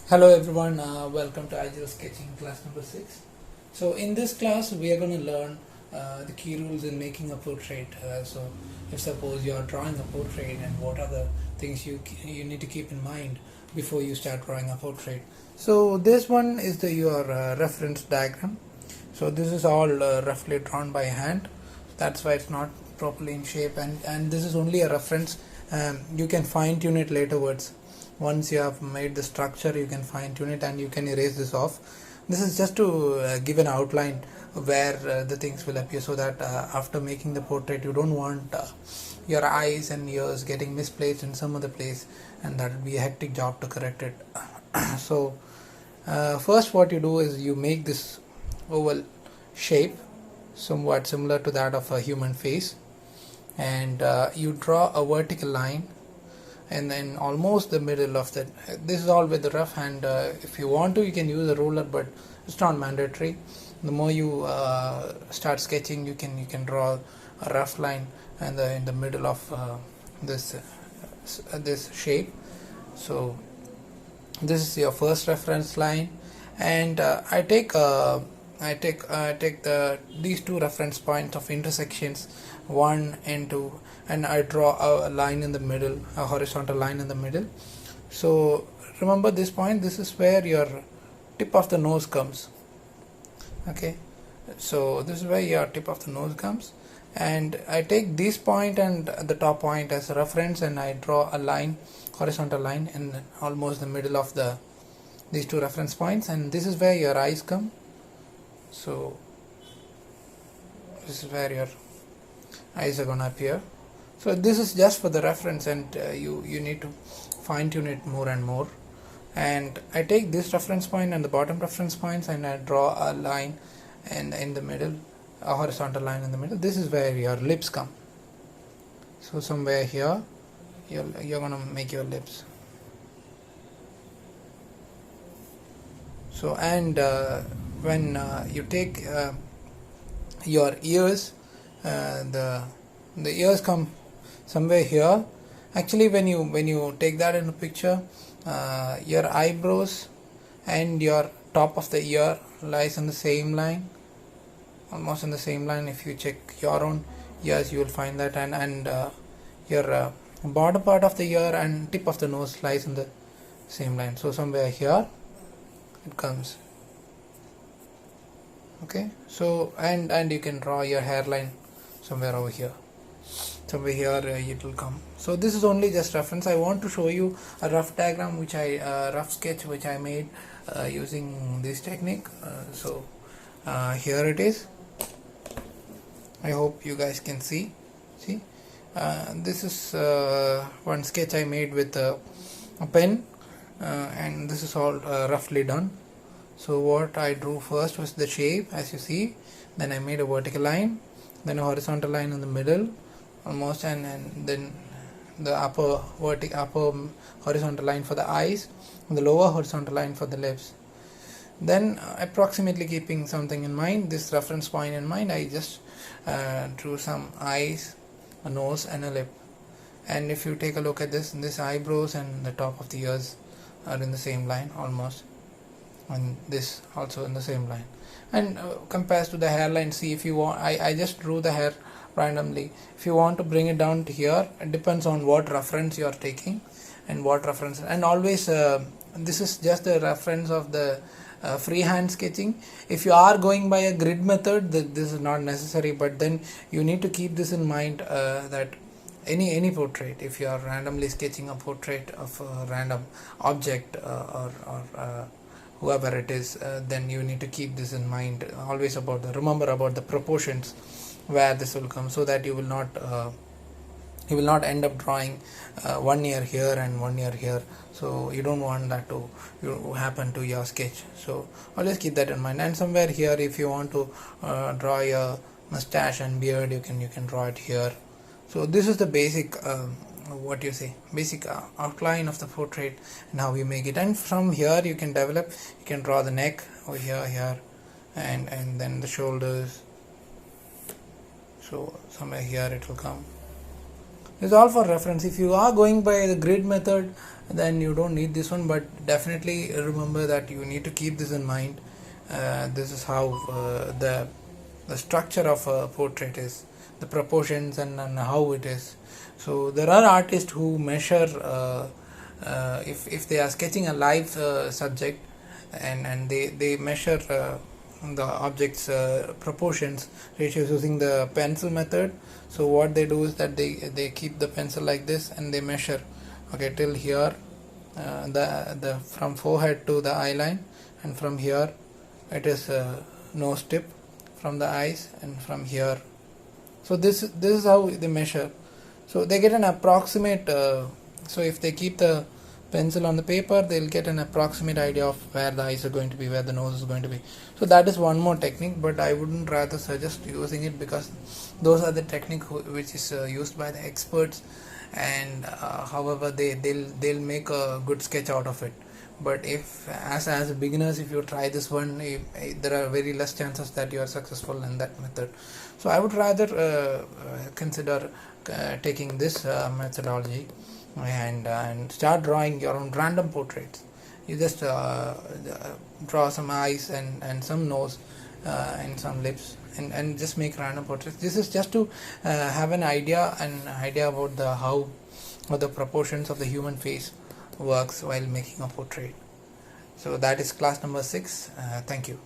Hello everyone, welcome to IGL sketching class number 6. So in this class we are going to learn the key rules in making a portrait. So if suppose you are drawing a portrait, and what are the things you need to keep in mind before you start drawing a portrait. So this one is your reference diagram. So this is all roughly drawn by hand. That's why it's not properly in shape, and this is only a reference. You can fine tune it laterwards. Once you have made the structure, you can fine tune it and you can erase this off. This is just to give an outline where the things will appear, so that after making the portrait you don't want your eyes and ears getting misplaced in some other place, and that will be a hectic job to correct it. So first what you do is you make this oval shape somewhat similar to that of a human face, and you draw a vertical line, and then almost the middle of that. This is all with the rough hand. If you want to, you can use a ruler, but it's not mandatory. The more you start sketching, you can draw a rough line and in the middle of this shape. So this is your first reference line, and I take these two reference points of intersections, 1 and 2, and I draw a line in the middle, a horizontal line in the middle. So remember this point, this is where your tip of the nose comes. Okay, so this is where your tip of the nose comes, and I take this point and the top point as a reference, and I draw a line, horizontal line, in almost the middle of these two reference points, and this is where your eyes come. So this is where your eyes are going to appear. So this is just for the reference, and you need to fine tune it more and more. And I take this reference point and the bottom reference points, and I draw a line in the middle, a horizontal line in the middle. This is where your lips come. So somewhere here you're going to make your lips. So, and when you take your ears, the ears come somewhere here. Actually, when you take that in a picture, your eyebrows and your top of the ear lies in the same line, almost in the same line. If you check your own ears, you will find that, and your bottom part of the ear and tip of the nose lies in the same line. So somewhere here it comes. Okay, so and you can draw your hairline somewhere over here. Somewhere here it will come. So this is only just reference. I want to show you a rough diagram rough sketch which I made using this technique. So here it is. I hope you guys can see. This is one sketch I made with a pen, and this is all roughly done. So what I drew first was the shape, as you see. Then I made a vertical line, then a horizontal line in the middle almost, and then the upper horizontal line for the eyes, and the lower horizontal line for the lips. Then approximately keeping something in mind, this reference point in mind, I just drew some eyes, a nose and a lip. And if you take a look at this eyebrows and the top of the ears are in the same line almost, and this also in the same line. And compares to the hairline, see, if you want, I just drew the hair randomly. If you want to bring it down to here, it depends on what reference you are taking and what reference. And always this is just the reference of the freehand sketching. If you are going by a grid method, this is not necessary, but then you need to keep this in mind, that any portrait, if you are randomly sketching a portrait of a random object or whoever it is, then you need to keep this in mind always. Remember about the proportions where this will come, so that you will not end up drawing 1 ear here and 1 ear here. So you don't want that to happen to your sketch. So always keep that in mind. And somewhere here, if you want to draw your mustache and beard, you can draw it here. So this is the basic basic outline of the portrait and how you make it. And from here you can draw the neck over here, and then the shoulders. So somewhere here it will come. It's all for reference. If you are going by the grid method, then you don't need this one, but definitely remember that you need to keep this in mind. This is how the structure of a portrait is, the proportions, and how it is. So there are artists who measure if they are sketching a live subject, and they measure the object's proportions, ratios, using the pencil method. So what they do is that they keep the pencil like this, and they measure, okay, till here, the from forehead to the eye line, and from here it is nose tip, from the eyes, and from here. So this is how they measure. So they get an approximate, so if they keep the pencil on the paper, they'll get an approximate idea of where the eyes are going to be, where the nose is going to be. So that is one more technique, but I wouldn't rather suggest using it, because those are the technique which is used by the experts, and however they'll make a good sketch out of it. But if as beginners, if you try this one, there are very less chances that you are successful in that method. So I would rather consider taking this methodology, and start drawing your own random portraits. You just draw some eyes and some nose and some lips, and just make random portraits. This is just to have an idea about how the proportions of the human face works while making a portrait. So that is class number 6. Thank you.